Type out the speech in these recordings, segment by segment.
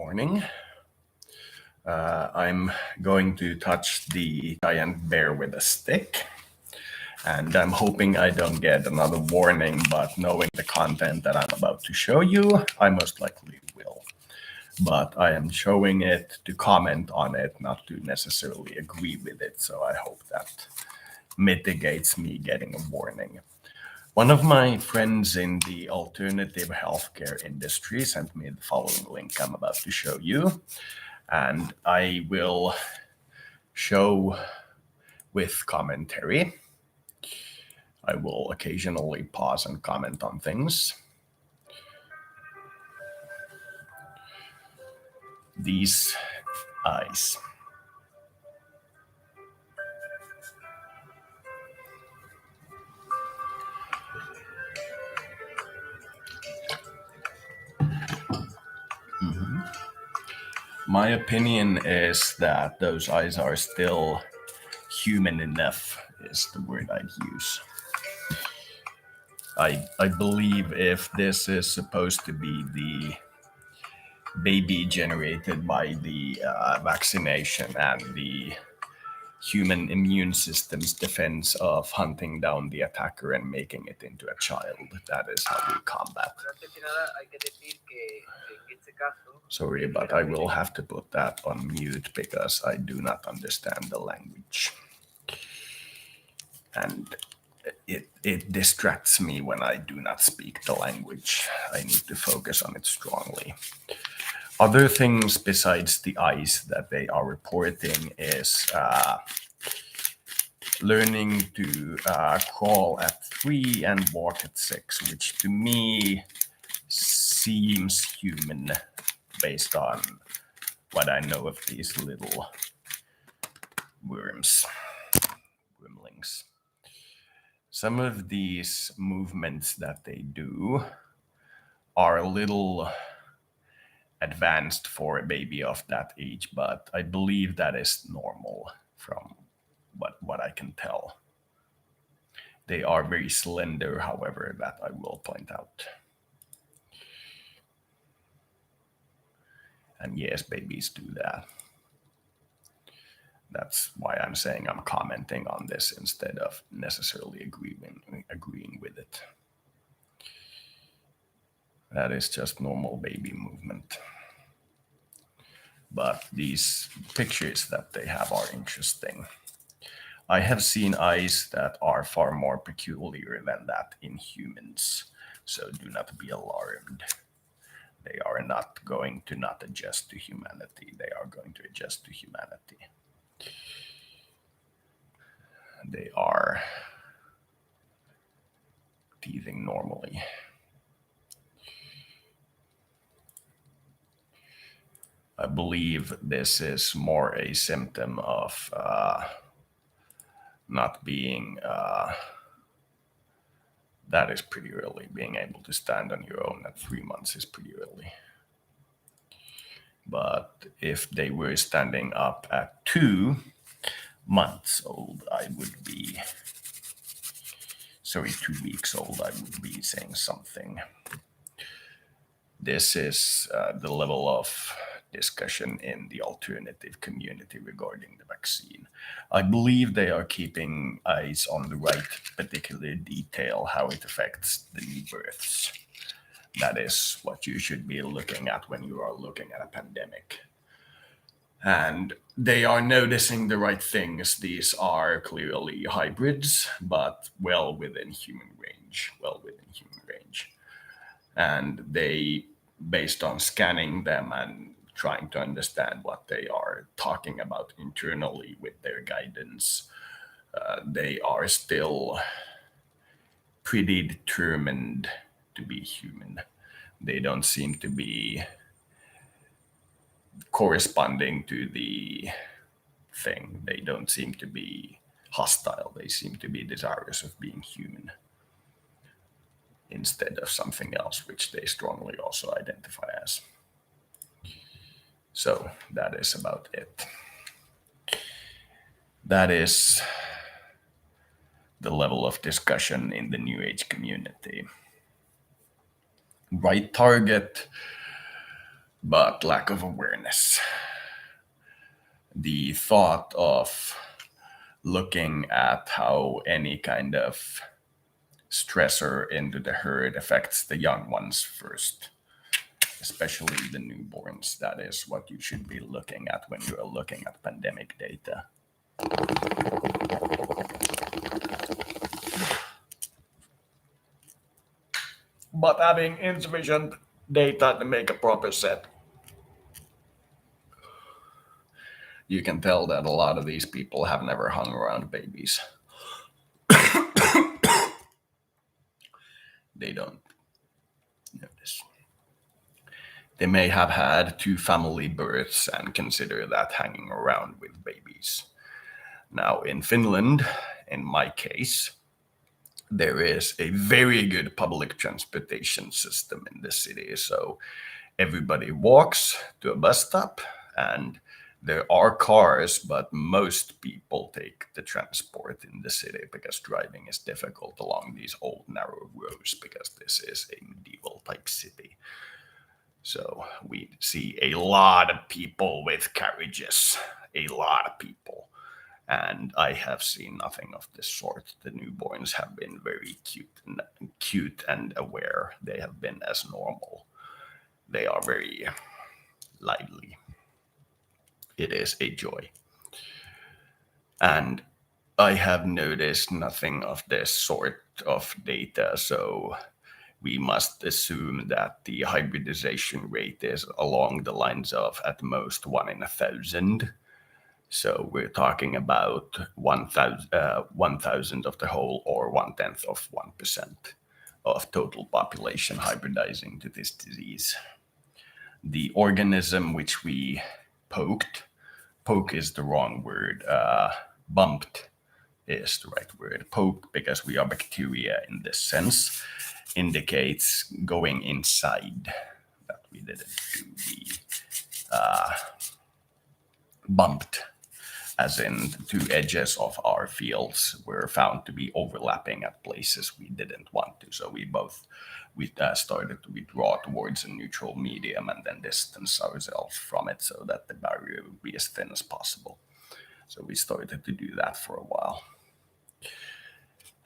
morning. I'm going to touch the giant bear with a stick, and I'm hoping I don't get another warning, but knowing the content that I'm about to show you, I most likely will. But I am showing it to comment on it, not to necessarily agree with it, so I hope that mitigates me getting a warning. One of my friends in the alternative healthcare industry sent me the following link I'm about to show you, and I will show with commentary. I will occasionally pause and comment on things. These eyes. My opinion is that those eyes are still human enough, is the word I'd use. I believe if this is supposed to be the baby generated by the vaccination and the human immune system's defense of hunting down the attacker and making it into a child, that is how we combat. Sorry, but I will have to put that on mute because I do not understand the language. And it distracts me when I do not speak the language. I need to focus on it strongly. Other things besides the eyes that they are reporting is learning to crawl at 3 and walk at 6, which to me seems human based on what I know of these little gremlins. Some of these movements that they do are a little advanced for a baby of that age, but I believe that is normal from what I can tell. They are very slender, however, that I will point out. And yes, babies do that. That's why I'm saying I'm commenting on this instead of necessarily agreeing with it. That is just normal baby movement. But these pictures that they have are interesting. I have seen eyes that are far more peculiar than that in humans, so do not be alarmed. They are not going to not adjust to humanity. They are going to adjust to humanity. They are teething normally. I believe this is more a symptom of not being, that is pretty early. Being able to stand on your own at 3 months is pretty early. But if they were standing up at 2 months old, I would be, 2 weeks old, I would be saying something. This is the level of discussion in the alternative community regarding the vaccine. I believe they are keeping eyes on the right particular detail, how it affects the new births. That is what you should be looking at when you are looking at a pandemic. And they are noticing the right things. These are clearly hybrids, but well within human range. And they, based on scanning them and trying to understand what they are talking about internally with their guidance, they are still pretty determined to be human. They don't seem to be corresponding to the thing. They don't seem to be hostile. They seem to be desirous of being human instead of something else, which they strongly also identify as. So that is about it. That is the level of discussion in the New Age community. Right target but lack of awareness. The thought of looking at how any kind of stressor into the herd affects the young ones first, especially the newborns. That is what you should be looking at when you are looking at pandemic data. But having insufficient data to make a proper set, you can tell that a lot of these people have never hung around babies. They don't notice. They may have had 2 family births and consider that hanging around with babies. Now, in Finland, in my case, there is a very good public transportation system in the city. So everybody walks to a bus stop, and there are cars, but most people take the transport in the city because driving is difficult along these old narrow roads, because this is a medieval type city. So we see a lot of people with carriages, a lot of people. And I have seen nothing of this sort. The newborns have been very cute and aware. They have been as normal. They are very lively. It is a joy. And I have noticed nothing of this sort of data, so we must assume that the hybridization rate is along the lines of at most 1 in 1,000. So we're talking about 1,000 of the whole, or 1/10 of 1% of total population hybridizing to this disease. The organism which we poke is the wrong word, bumped is the right word. Poke, because we are bacteria in this sense, indicates going inside. That we didn't do. We bumped, as in the 2 edges of our fields were found to be overlapping at places we didn't want to. So we started to withdraw towards a neutral medium and then distance ourselves from it so that the barrier would be as thin as possible. So we started to do that for a while.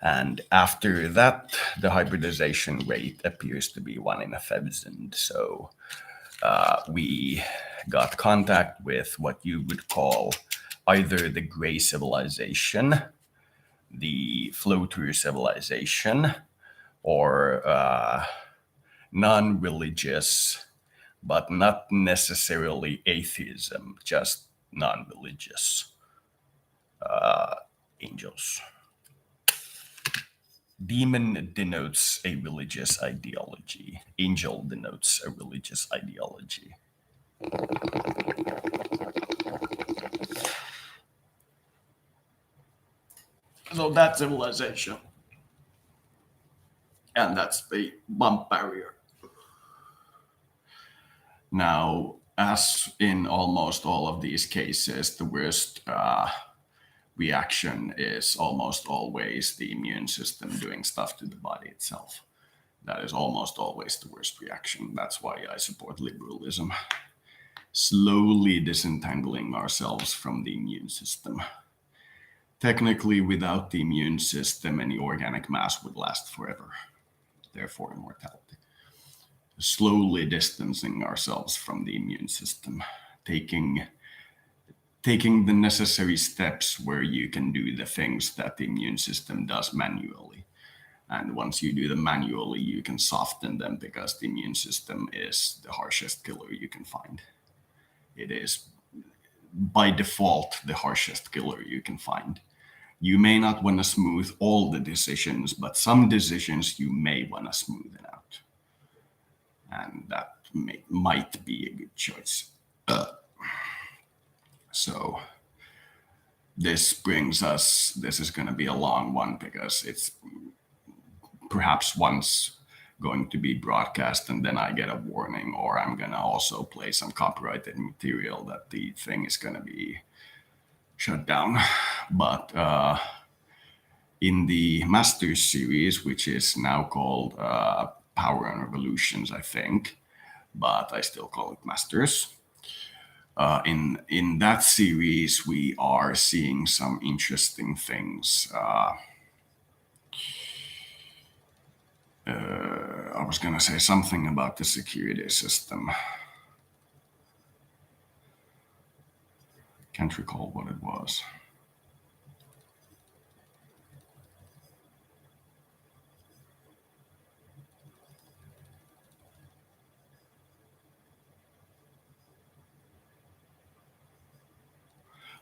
And after that, the hybridization rate appears to be 1 in 1,000. So we got contact with what you would call either the gray civilization, the floater civilization, or non-religious, but not necessarily atheism, just non-religious angels. Demon denotes a religious ideology. Angel denotes a religious ideology. So that's civilization. And that's the bump barrier. Now, as in almost all of these cases, the worst reaction is almost always the immune system doing stuff to the body itself. That is almost always the worst reaction. That's why I support liberalism. Slowly disentangling ourselves from the immune system. Technically, without the immune system, any organic mass would last forever. Therefore, immortality. Slowly distancing ourselves from the immune system. Taking the necessary steps where you can do the things that the immune system does manually. And once you do them manually, you can soften them, because the immune system is the harshest killer you can find. It is, by default, the harshest killer you can find. You may not want to smooth all the decisions, but some decisions you may want to smoothen out. And that might be a good choice. So this is going to be a long one, because it's perhaps once going to be broadcast and then I get a warning, or I'm going to also play some copyrighted material that the thing is going to be shut down. But in the Masters series, which is now called Power and Revolutions, I think, but I still call it Masters. In that series, we are seeing some interesting things. I was going to say something about the security system. Can't recall what it was.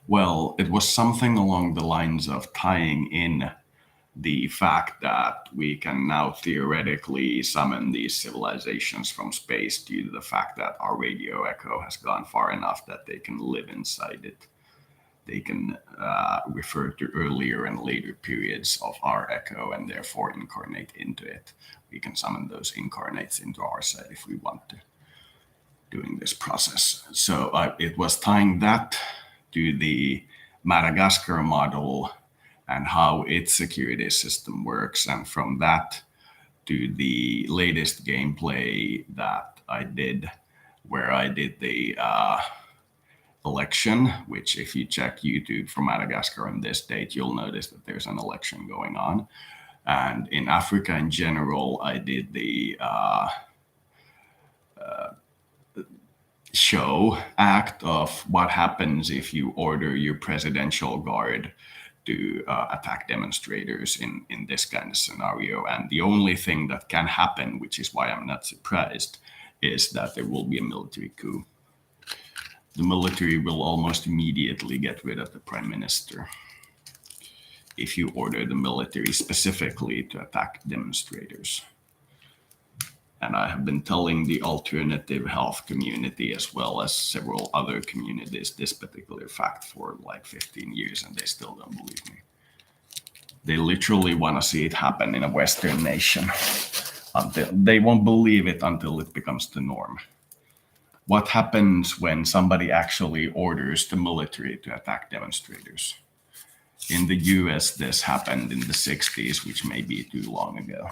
Well, it was something along the lines of tying in the fact that we can now theoretically summon these civilizations from space due to the fact that our radio echo has gone far enough that they can live inside it. They can refer to earlier and later periods of our echo and therefore incarnate into it. We can summon those incarnates into our set if we want to, doing this process. So it was tying that to the Madagascar model and how its security system works. And from that to the latest gameplay that I did, where I did the election, which if you check YouTube for Madagascar on this date, you'll notice that there's an election going on. And in Africa in general, I did the show act of what happens if you order your presidential guard to attack demonstrators in this kind of scenario. And the only thing that can happen, which is why I'm not surprised, is that there will be a military coup. The military will almost immediately get rid of the prime minister if you order the military specifically to attack demonstrators. And I have been telling the alternative health community as well as several other communities this particular fact for like 15 years, and they still don't believe me. They literally want to see it happen in a Western nation. They won't believe it until it becomes the norm. What happens when somebody actually orders the military to attack demonstrators? In the US, this happened in the 60s, which may be too long ago.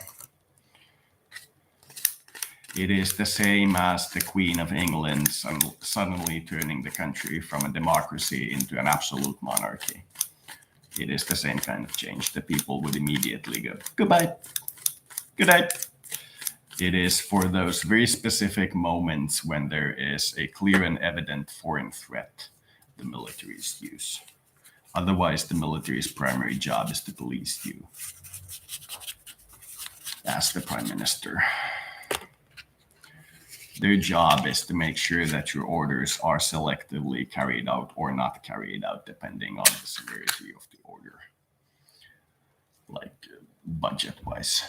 It is the same as the Queen of England suddenly turning the country from a democracy into an absolute monarchy. It is the same kind of change. The people would immediately go, goodbye, good night. It is for those very specific moments when there is a clear and evident foreign threat the military's use. Otherwise, the military's primary job is to police you as the prime minister. Their job is to make sure that your orders are selectively carried out or not carried out, depending on the severity of the order, like budget-wise.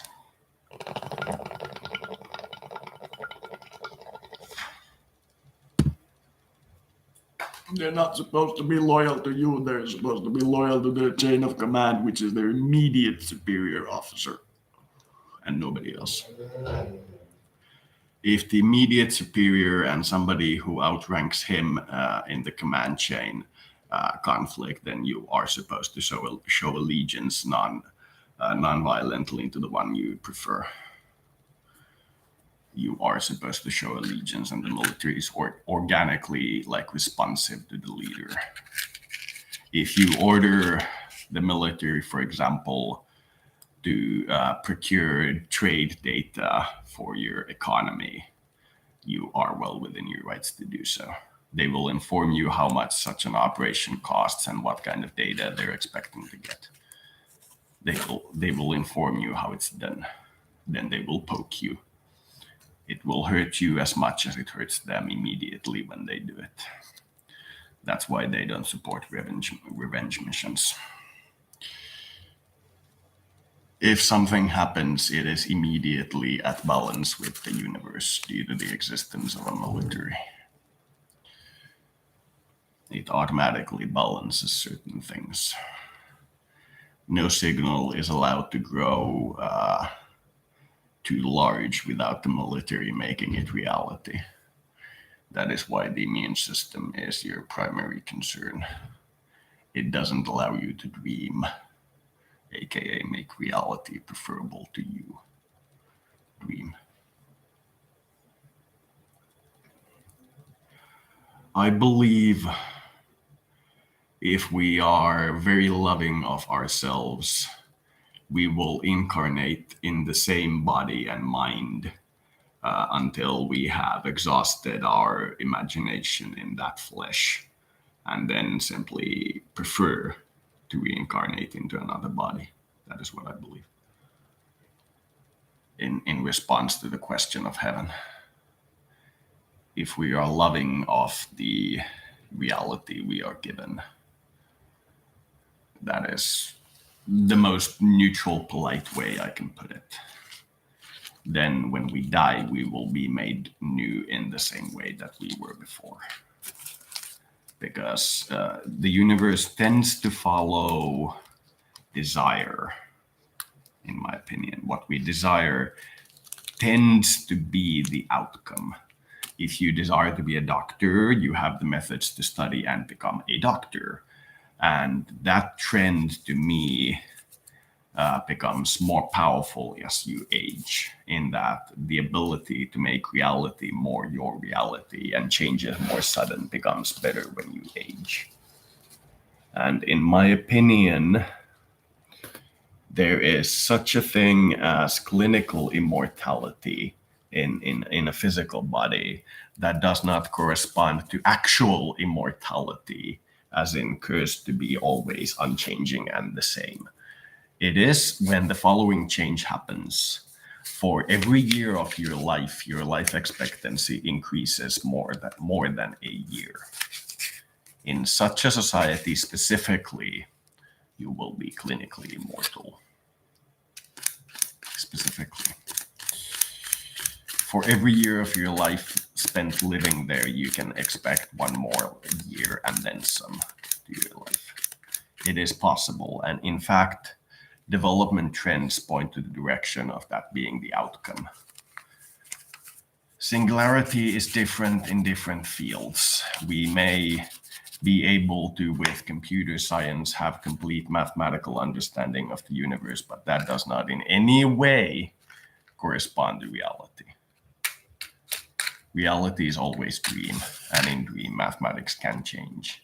They're not supposed to be loyal to you. They're supposed to be loyal to their chain of command, which is their immediate superior officer, and nobody else. If the immediate superior and somebody who outranks him in the command chain conflict, then you are supposed to show allegiance non-violently to the one you prefer. You are supposed to show allegiance, and the military is organically responsive to the leader. If you order the military, for example, to procure trade data for your economy, you are well within your rights to do so. They will inform you how much such an operation costs and what kind of data they're expecting to get. They will inform you how it's done. Then they will poke you. It will hurt you as much as it hurts them immediately when they do it. That's why they don't support revenge missions. If something happens, it is immediately at balance with the universe due to the existence of a military. It automatically balances certain things. No signal is allowed to grow too large without the military making it reality. That is why the immune system is your primary concern. It doesn't allow you to dream, aka make reality preferable to you. Dream. I believe if we are very loving of ourselves, we will incarnate in the same body and mind until we have exhausted our imagination in that flesh, and then simply prefer to reincarnate into another body. That is what I believe. In response to the question of heaven, if we are loving of the reality we are given, that is the most neutral, polite way I can put it. Then when we die, we will be made new in the same way that we were before. Because the universe tends to follow desire, in my opinion. What we desire tends to be the outcome. If you desire to be a doctor, you have the methods to study and become a doctor. And that trend, to me, becomes more powerful as you age, in that the ability to make reality more your reality and change it more sudden becomes better when you age. And in my opinion, there is such a thing as clinical immortality in a physical body that does not correspond to actual immortality, as in cursed to be always unchanging and the same. It is when the following change happens. For every year of your life expectancy increases more than a year. In such a society specifically, you will be clinically immortal. Specifically. For every year of your life spent living there, you can expect one more year and then some to your life. It is possible, and in fact, development trends point to the direction of that being the outcome. Singularity is different in different fields. We may be able to, with computer science, have complete mathematical understanding of the universe, but that does not in any way correspond to reality. Reality is always dream, and in dream, mathematics can change.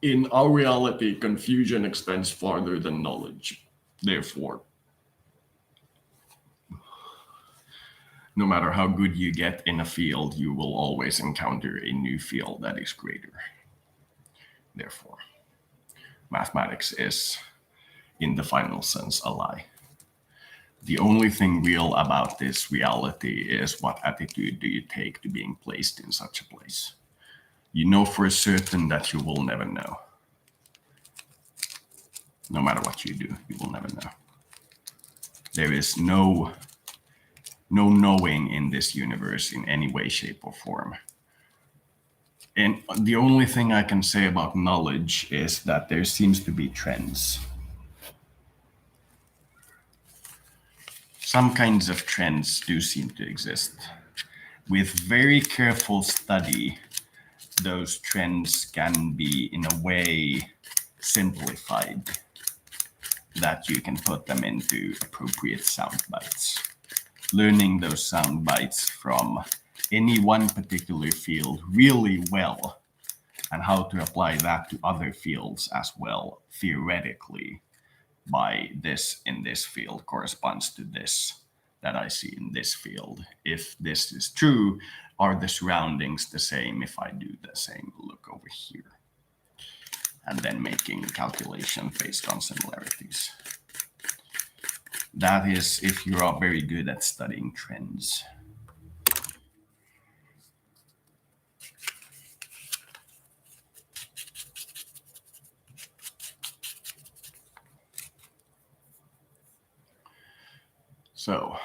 In our reality, confusion extends farther than knowledge. Therefore, no matter how good you get in a field, you will always encounter a new field that is greater. Therefore, mathematics is, in the final sense, a lie. The only thing real about this reality is what attitude do you take to being placed in such a place. You know for certain that you will never know. No matter what you do, you will never know. There is no knowing in this universe in any way, shape, or form. And the only thing I can say about knowledge is that there seems to be trends. Some kinds of trends do seem to exist. With very careful study, those trends can be, in a way, simplified, that you can put them into appropriate sound bites. Learning those sound bites from any one particular field really well, and how to apply that to other fields as well, theoretically, by this in this field corresponds to this that I see in this field. If this is true, are the surroundings the same if I do the same? Look over here. And then making calculation based on similarities. That is if you are very good at studying trends. So,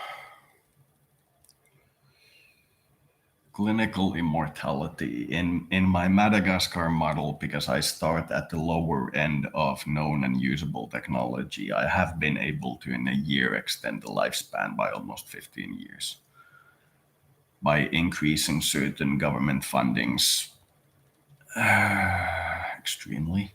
clinical immortality. In my Madagascar model, because I start at the lower end of known and usable technology, I have been able to, in a year, extend the lifespan by almost 15 years. By increasing certain government fundings extremely.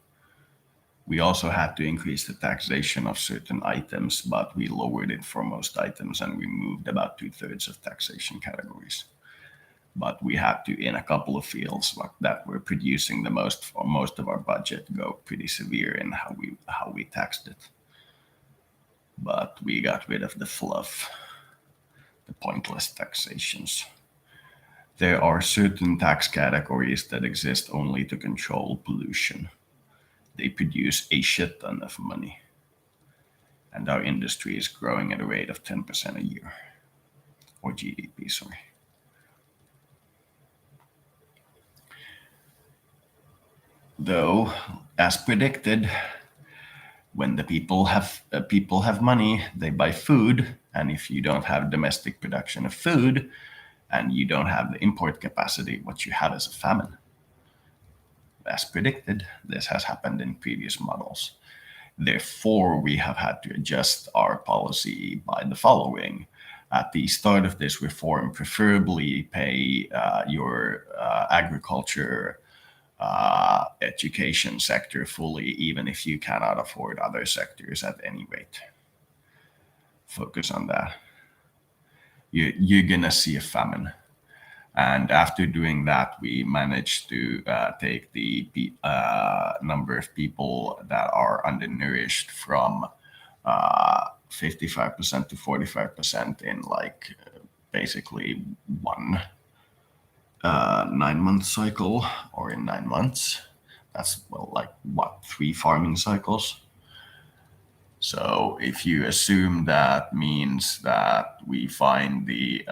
We also had to increase the taxation of certain items, but we lowered it for most items and removed about 2/3 of taxation categories. But we had to, in a couple of fields that were producing the most for most of our budget, go pretty severe in how we taxed it. But we got rid of the fluff, the pointless taxations. There are certain tax categories that exist only to control pollution. They produce a shit ton of money. And our industry is growing at a rate of 10% a year. Or GDP, sorry. Though, as predicted, when the people have money, they buy food, and if you don't have domestic production of food, and you don't have the import capacity, what you have is a famine. As predicted, this has happened in previous models. Therefore, we have had to adjust our policy by the following. At the start of this reform, preferably pay your agriculture education sector fully, even if you cannot afford other sectors at any rate. Focus on that. You're gonna see a famine. And after doing that, we managed to take the number of people that are undernourished from 55% to 45% in basically one 9-month cycle, or in 9 months. That's 3 farming cycles. So if you assume that means that we find the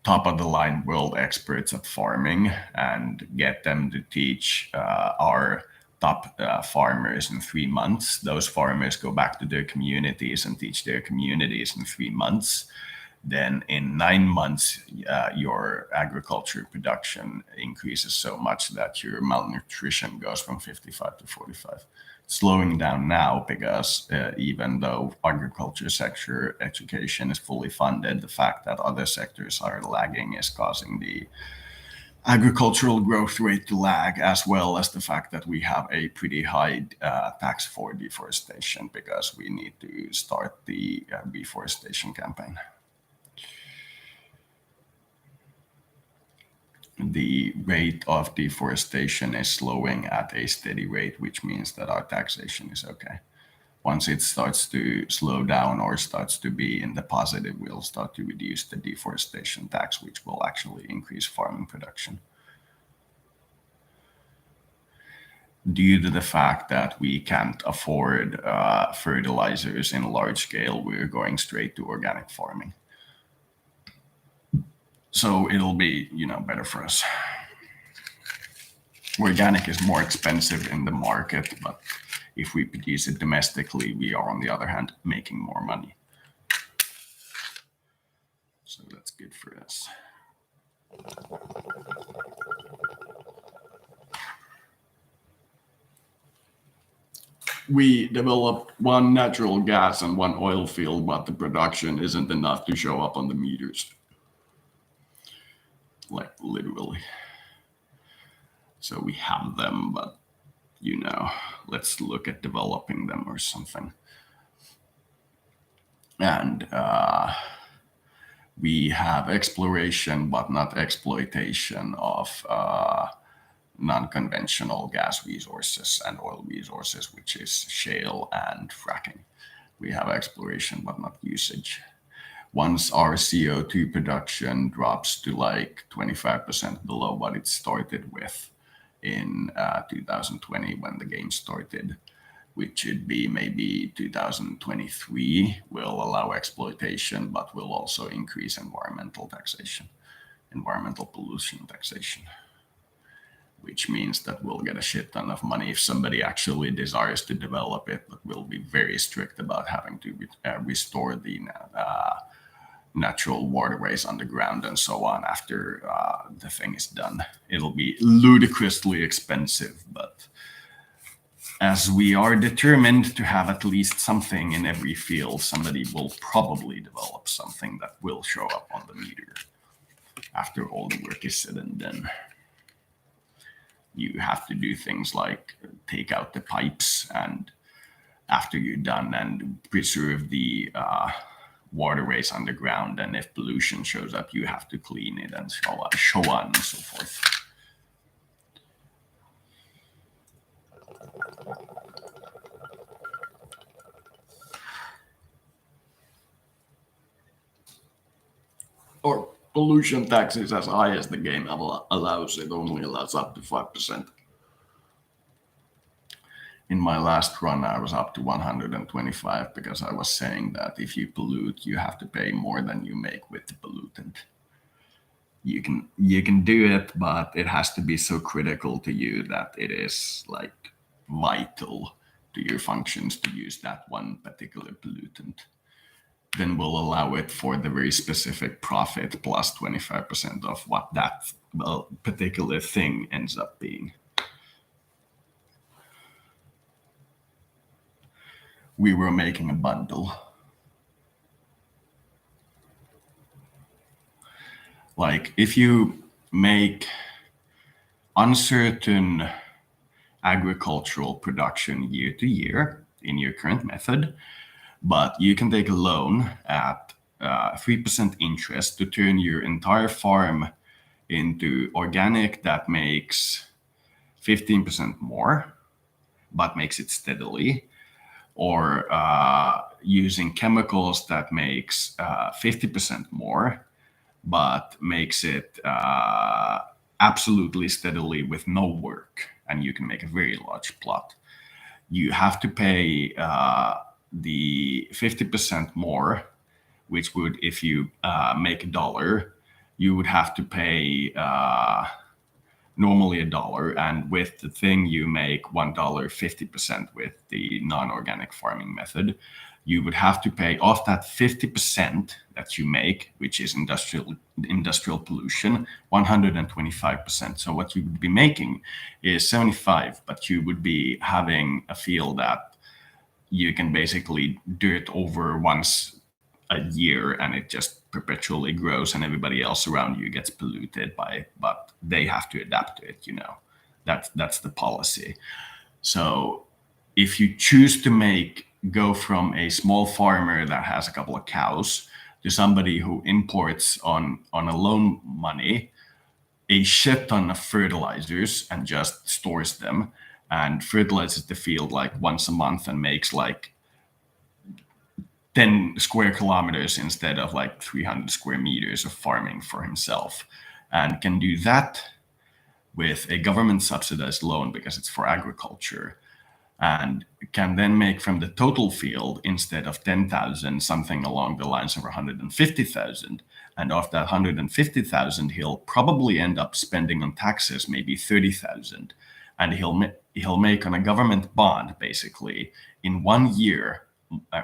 top of the line world experts at farming and get them to teach our top farmers in 3 months, those farmers go back to their communities and teach their communities in 3 months, then in 9 months, your agriculture production increases so much that your malnutrition goes from 55 to 45. Slowing down now because even though agriculture sector education is fully funded, the fact that other sectors are lagging is causing the agricultural growth rate to lag, as well as the fact that we have a pretty high tax for deforestation because we need to start the reforestation campaign. The rate of deforestation is slowing at a steady rate, which means that our taxation is okay. Once it starts to slow down or starts to be in the positive, we'll start to reduce the deforestation tax, which will actually increase farming production. Due to the fact that we can't afford fertilizers in large scale, we're going straight to organic farming. So it'll be, better for us. Organic is more expensive in the market, but if we produce it domestically, we are, on the other hand, making more money. So that's good for us. We developed 1 natural gas and 1 oil field, but the production isn't enough to show up on the meters. Literally. So we have them, but let's look at developing them or something. And we have exploration, but not exploitation of non-conventional gas resources and oil resources, which is shale and fracking. We have exploration, but not usage. Once our CO2 production drops to 25% below what it started with in 2020 when the game started, which should be maybe 2023, will allow exploitation, but will also increase environmental pollution taxation, which means that we'll get a shit ton of money if somebody actually desires to develop it, but we'll be very strict about having to restore the natural waterways underground and so on after the thing is done. It'll be ludicrously expensive, but as we are determined to have at least something in every field, somebody will probably develop something that will show up on the meter after all the work is said and done. you have to do things like take out the pipes and after you're done and preserve the waterways underground. And if pollution shows up, you have to clean it and so on and so forth. Or pollution tax is as high as the game allows. It only allows up to 5%. In my last run, I was up to 125 because I was saying that if you pollute, you have to pay more than you make with the pollutant. You can do it, but it has to be so critical to you that it is like vital to your functions to use that one particular pollutant. Then we'll allow it for the very specific profit plus 25% of what that particular thing ends up being. We were making a bundle. Like if you make uncertain agricultural production year to year in your current method, but you can take a loan at 3% interest to turn your entire farm into organic that makes 15% more, but makes it steadily, or using chemicals that makes 50% more, but makes it absolutely steadily with no work, and you can make a very large plot. You have to pay the 50% more, which would, if you make $1, you would have to pay normally $1, and with the thing you make $1 50% with the non-organic farming method. You would have to pay off that 50% that you make, which is industrial pollution, 125%. So what you would be making is 75, but you would be having a field that you can basically do it over once a year and it just perpetually grows and everybody else around you gets polluted by it, but they have to adapt to it, That's the policy. So if you choose to go from a small farmer that has a couple of cows to somebody who imports on a loan money a shit ton of fertilizers and just stores them and fertilizes the field like once a month and makes like 10 square kilometers instead of like 300 square meters of farming for himself, and can do that with a government subsidized loan because it's for agriculture, and can then make from the total field, instead of 10,000, something along the lines of 150,000. And of that 150,000, he'll probably end up spending on taxes maybe 30,000. And he'll make on a government bond, basically, in 1 year,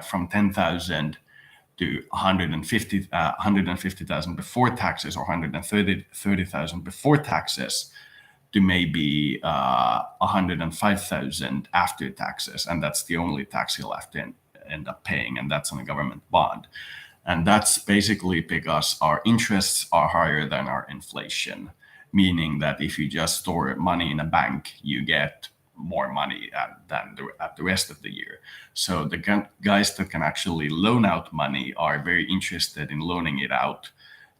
from 10,000 to 150,000 before taxes, or 130,000 before taxes, to maybe 105,000 after taxes, and that's the only tax he'll have to end up paying, and that's on a government bond. And that's basically because our interests are higher than our inflation, meaning that if you just store money in a bank, you get more money than at the rest of the year. So the guys that can actually loan out money are very interested in loaning it out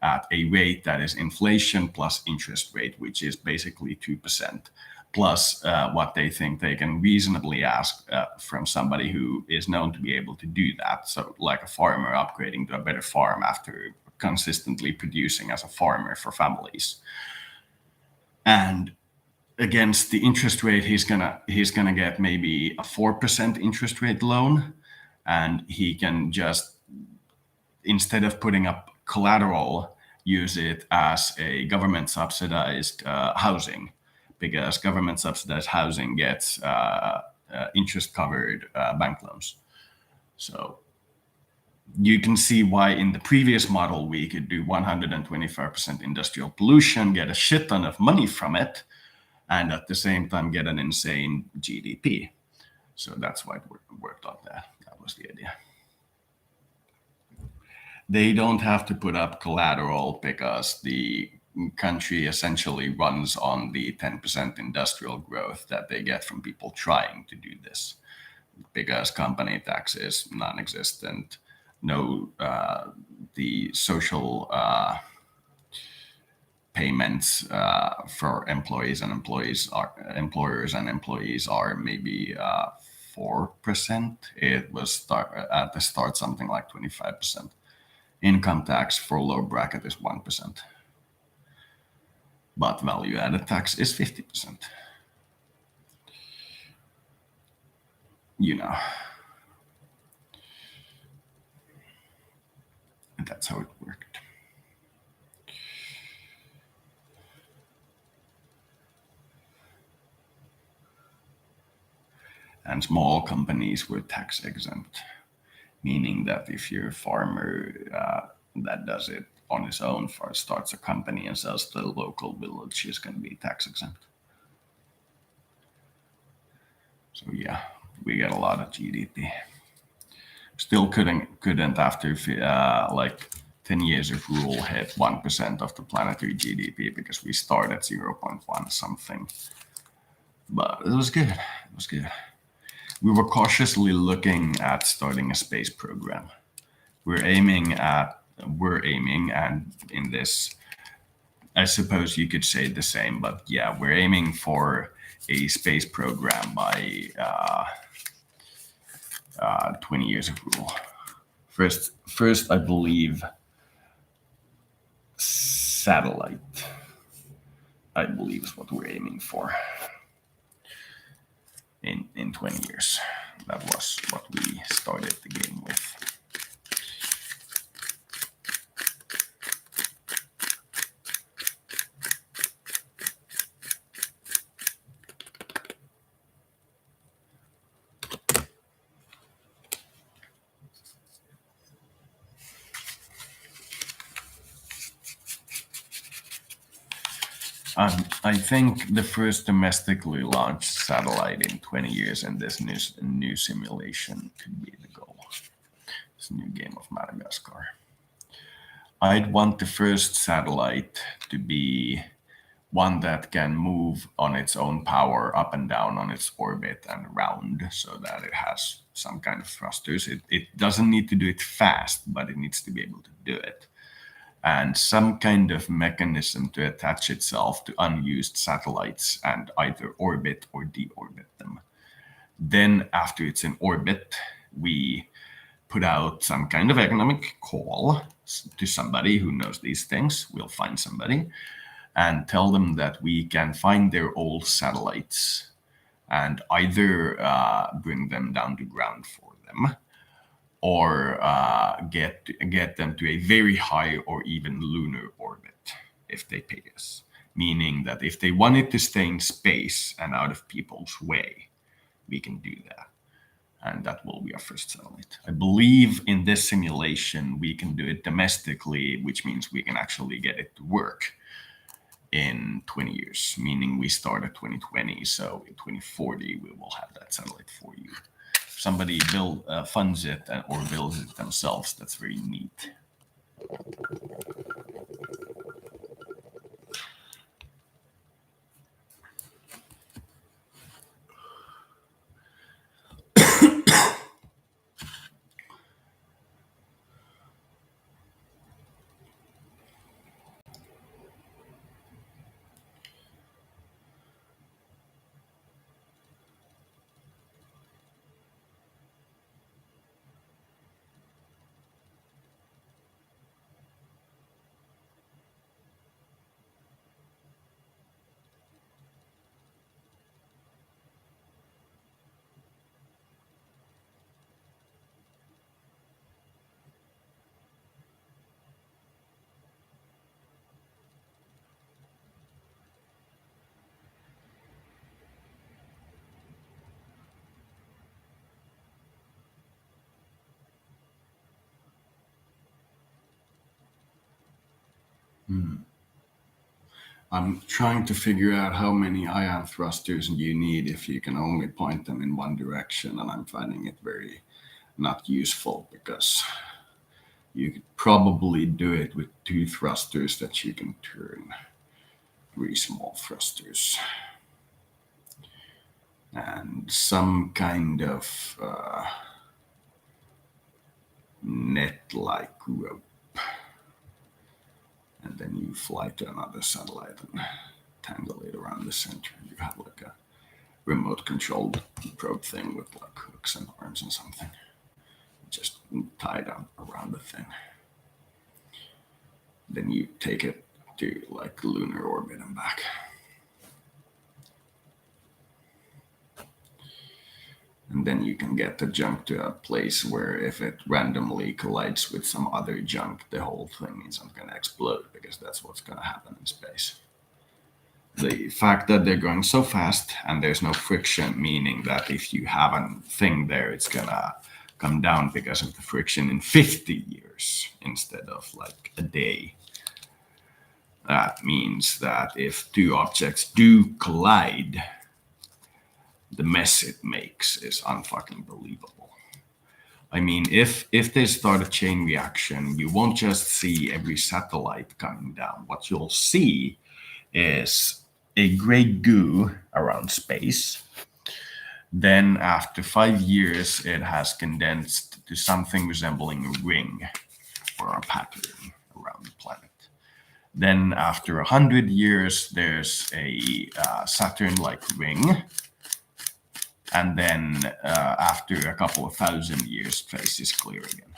at a rate that is inflation plus interest rate, which is basically 2%, plus what they think they can reasonably ask from somebody who is known to be able to do that. So like a farmer upgrading to a better farm after consistently producing as a farmer for families. And against the interest rate, he's gonna get maybe a 4% interest rate loan, and he can just, instead of putting up collateral, use it as a government subsidized housing, because government subsidized housing gets interest covered bank loans. So you can see why in the previous model we could do 125% industrial pollution, get a shit ton of money from it, and at the same time get an insane GDP. So that's why it worked on that. That was the idea. They don't have to put up collateral because the country essentially runs on the 10% industrial growth that they get from people trying to do this, because company tax is non-existent. No, the social payments for employees and employers and employees are maybe 4%. It was at the start something like 25%. Income tax for low bracket is 1%, but value added tax is 50%. You know, and that's how it worked. And small companies were tax exempt, meaning that if you're a farmer that does it on his own, starts a company and sells to the local village, is going to be tax exempt. So yeah, we get a lot of GDP. Still couldn't after like 10 years of rule hit 1% of the planetary GDP, because we started 0.1 something. But it was good. It was good. We were cautiously looking at starting a space program. We're aiming, and in this, I suppose you could say the same, but yeah, we're aiming for a space program by 20 years of rule. First, I believe satellite, I believe, is what we're aiming for in 20 years. That was what we started the game with. I think the first domestically launched satellite in 20 years in this new simulation could be the goal. This new game of Madagascar. I'd want the first satellite to be one that can move on its own power up and down on its orbit and around, so that it has some kind of thrusters. It doesn't need to do it fast, but it needs to be able to do it. And some kind of mechanism to attach itself to unused satellites and either orbit or deorbit them. Then after it's in orbit, we put out some kind of economic call to somebody who knows these things. We'll find somebody and tell them that we can find their old satellites and either bring them down to ground for them, or get them to a very high or even lunar orbit if they pay us. Meaning that if they wanted to stay in space and out of people's way, we can do that. And that will be our first satellite. I believe in this simulation, we can do it domestically, which means we can actually get it to work in 20 years, meaning we start at 2020. So in 2040, we will have that satellite for you. Somebody funds it or builds it themselves, that's very neat. I'm trying to figure out how many ion thrusters you need if you can only point them in one direction, and I'm finding it very not useful, because You could probably do it with two thrusters that you can turn, three small thrusters, and some kind of net-like rope. And then you fly to another satellite and tangle it around the center. You have like a remote controlled probe thing with like hooks and arms and something. Just tied up around the thing. Then you take it to like lunar orbit and back. And then you can get the junk to a place where if it randomly collides with some other junk, the whole thing isn't going to explode, because that's what's going to happen in space. The fact that they're going so fast and there's no friction, meaning that if you have a thing there, it's going to come down because of the friction in 50 years instead of like a day. That means that if two objects do collide, the mess it makes is unfucking believable. I mean, if they start a chain reaction, you won't just see every satellite coming down. What you'll see is a gray goo around space. Then after 5 years, it has condensed to something resembling a ring or a pattern around the planet. Then after 100 years, there's a Saturn-like ring. And then after a couple of thousand years, space is clear again.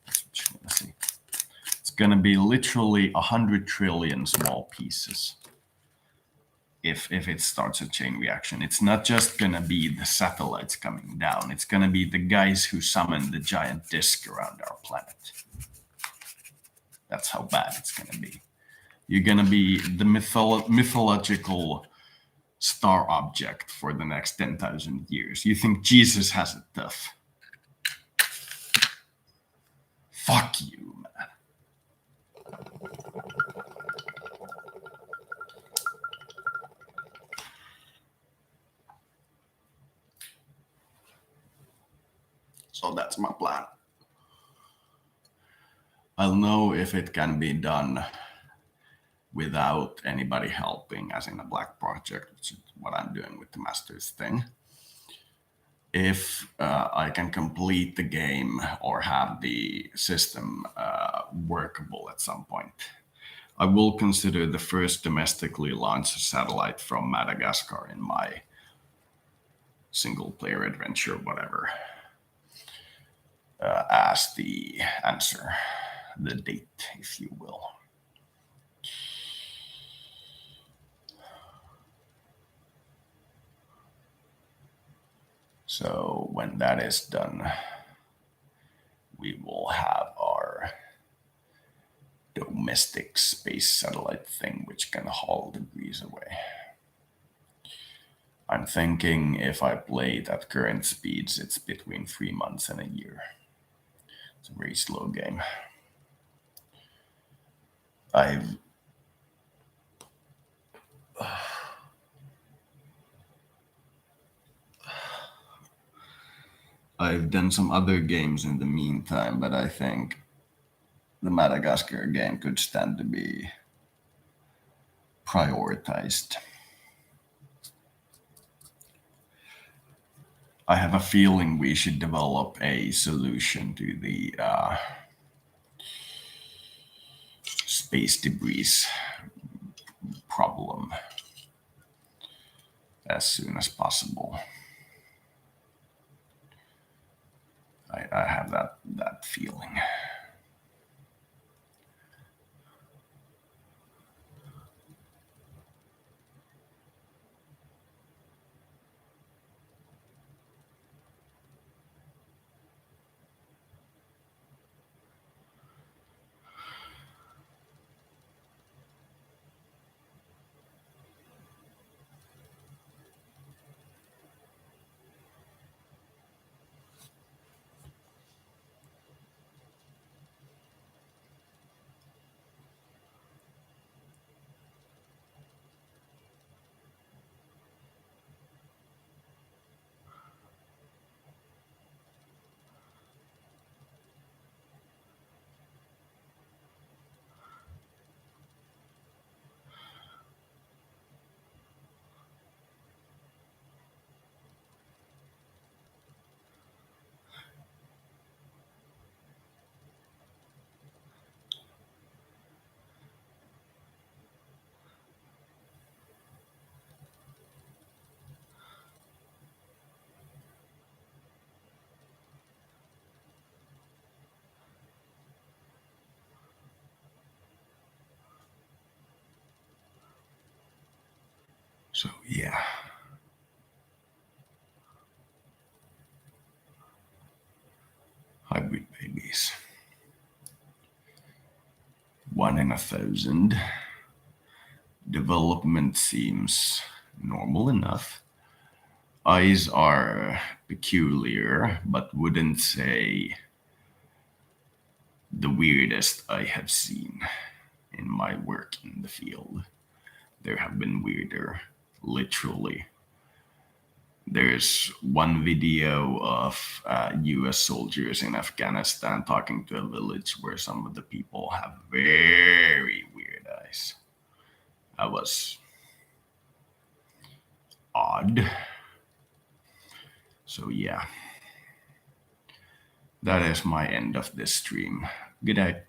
That's what you're gonna see. It's gonna be literally 100 trillion small pieces. If it starts a chain reaction, it's not just gonna be the satellites coming down. It's gonna be the guys who summoned the giant disk around our planet. That's how bad it's gonna be. You're gonna be the mythological star object for the next 10,000 years. You think Jesus has it tough? Fuck you, man. So that's my plan. I'll know if it can be done without anybody helping, as in a black project, which is what I'm doing with the Masters thing. If I can complete the game or have the system workable at some point, I will consider the first domestically launched satellite from Madagascar in my single player adventure, whatever, as the answer, the date, if you will. So when that is done, we will have our domestic space satellite thing, which can haul debris away. I'm thinking if I play it at current speeds, it's between 3 months and a year. It's a very slow game. I've done some other games in the meantime, but I think the Madagascar game could stand to be prioritized. I have a feeling we should develop a solution to the space debris problem as soon as possible. I have that feeling. So yeah. Hybrid babies. 1 in 1,000. Development seems normal enough. Eyes are peculiar, but wouldn't say the weirdest I have seen in my work in the field. There have been weirder, literally. There's one video of US soldiers in Afghanistan talking to a village where some of the people have very weird eyes. That was odd. So, yeah, that is my end of this stream. Good night.